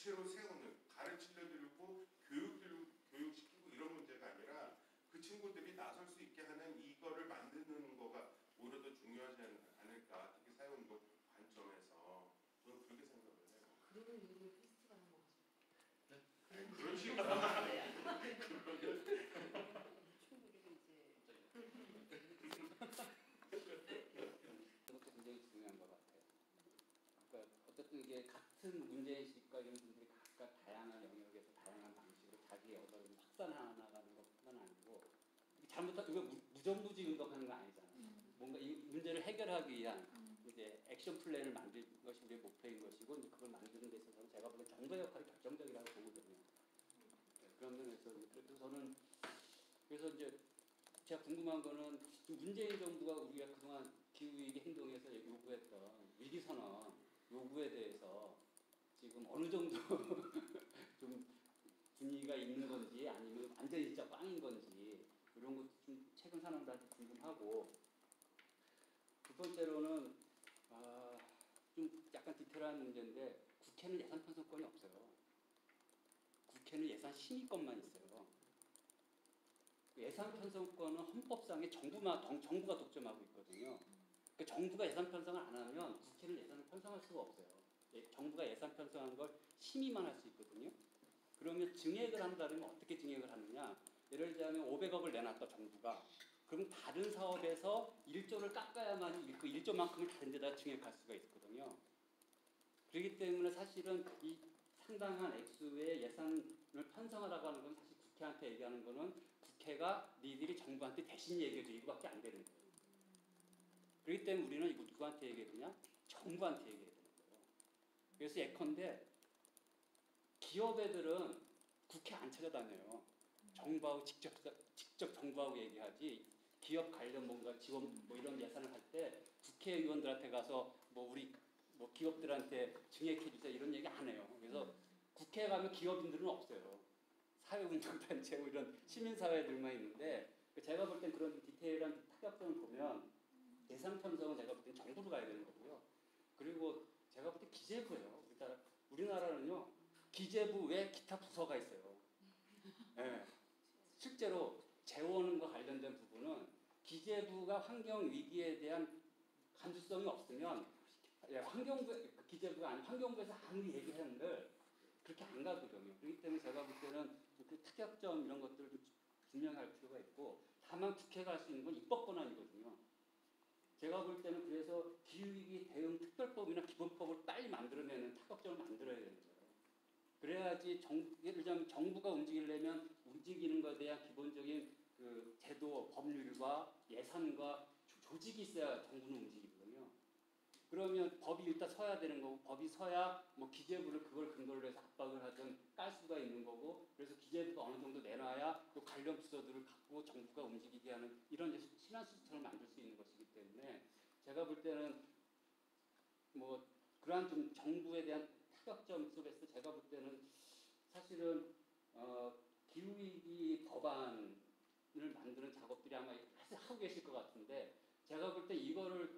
구체로 세우는, 가르치려고 교육시키고 이런 문제가 아니라 그 친구들이 나설 수 있게 하는 이거를 만드는 거가 오히려 더 중요하지 않을까, 특히 사회운동 관점에서 저는 그렇게 생각을 해요. 그러면 이게 페스티벌 한번 하죠. 네? 그런 식으로 충분히 이제 그것도 굉장히 중요한 것 같아요. 그러니까 어쨌든 이게 같은 문제의식과 이런 분들이 각각 다양한 영역에서 다양한 방식으로 자기의 얻어를 확산해 나가는 것뿐만 아니고, 잘못하면 이거 무정부지 운동하는 거 아니잖아요. 뭔가 이 문제를 해결하기 위한 이제 액션 플랜을 만드는 것이 우리의 목표인 것이고, 그걸 만드는 데 있어서는 제가 보기엔 정부의 역할이 결정적이라고 보거든요. 그런 면에서 그래서 저는 그래서 이제 제가 궁금한 거는 문재인 정부가 우리가 그동안 기후위기 행동에서 요구했던 위기선언 요구에 대해서 지금 어느 정도 좀 분위기가 있는 건지 아니면 완전히 진짜 꽝인 건지 이런 것도 좀 최근 사람들한테 궁금하고, 두 번째로는 좀 약간 디테일한 문제인데 국회는 예산 편성권이 없어요. 국회는 예산 심의권만 있어요. 예산 편성권은 헌법상에 정부가 독점하고 있거든요. 그러니까 정부가 예산 편성을 안 하면 국회는 예산을 편성할 수가 없어요. 정부가 예산 편성한 걸 심의만 할 수 있거든요. 그러면 증액을 한다면 어떻게 증액을 하느냐? 예를 들자면 500억을 내놨다 정부가. 그럼 다른 사업에서 1조를 깎아야만 그 1조만큼을 다른 데다 증액할 수가 있거든요. 그렇기 때문에 사실은 이 상당한 액수의 예산을 편성하라고 하는 건 사실 국회한테 얘기하는 거는 국회가 니들이 정부한테 대신 얘기해줘 이거밖에 안 되는 거예요. 그렇기 때문에 우리는 이거 누구한테 얘기해야 되냐? 정부한테 얘기해야 되는 거예요. 그래서 예컨대 기업 애들은 국회 안 찾아다녀요. 정부하고 직접 정부하고 얘기하지. 기업 관련 뭔가 지원 뭐 이런 예산을 할 때 국회의원들한테 가서 우리 기업들한테 증액해 주세요 이런 얘기 안 해요. 그래서 국회에 가면 기업인들은 없어요. 사회운동단체 이런 시민사회들만 있는데, 제가 볼 땐 그런 디테일한 타격점을 보면 예산 편성은 제가 볼 땐 정부로 가야 되는 거고요. 그리고 제가 볼 때 기재부예요. 우리나라는요 기재부 외에 기타 부서가 있어요. 네. 실제로 재원과 관련된 부분은 기재부가 환경 위기에 대한 간주성이 없으면 기재부가 아닌 환경부에서 아무리 얘기하는데 그렇게 안 가거든요. 그렇기 때문에 제가 볼 때는 그 타격점 이런 것들을 좀 분명할 필요가 있고, 다만 국회가 할 수 있는 건 입법 권한이거든요. 제가 볼 때는 그래서 기후위기 대응 특별법이나 기본법을 빨리 만들어내는 타격점을 만들어야 되는 거예요. 그래야지 예를 들자면 정부가 움직이려면 움직이는 것에 대한 기본적인 그 제도, 법률과 예산과 조직이 있어야 정부는 움직이거든요. 그러면 법이 일단 서야 되는 거고, 법이 서야 기재부를 그걸 근거로 해서 압박을 하든 깔 수가 있는 거고, 그래서 기재부가 어느 정도 내놔야 또 관련 부서들을 갖고 정부가 움직이게 하는 이런 신한수처럼 만들 수 있는 것이기 때문에, 제가 볼 때는 그러한 좀 정부에 대한 타격점 속에서 제가 볼 때는 사실은 기후위기 법안을 만드는 작업들이 아마 하고 계실 것 같은데, 제가 볼 때 이거를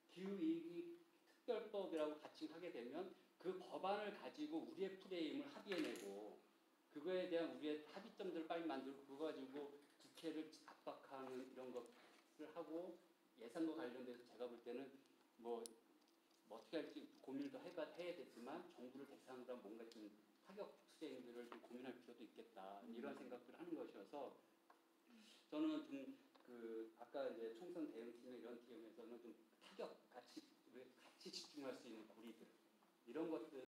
기후위기 특별법이라고 같이 하게 되면 그 법안을 가지고 우리의 프레임을 합의해내고, 그거에 대한 우리의 합의점들을 빨리 만들고 그거 가지고 국회를 압박하는 이런 것을 하고, 예산과 관련돼서 제가 볼 때는 어떻게 할지 고민도 해야 되지만 정부를 대상으로 한 뭔가 좀 타격 투쟁들을 좀 고민할 필요도 있겠다, 이런 생각들을 하는 것이어서, 저는 좀 아까 이제 총선 대응팀 이런 팀에서는 좀 타격 같이 집중할 수 있는 고리들 이런 것들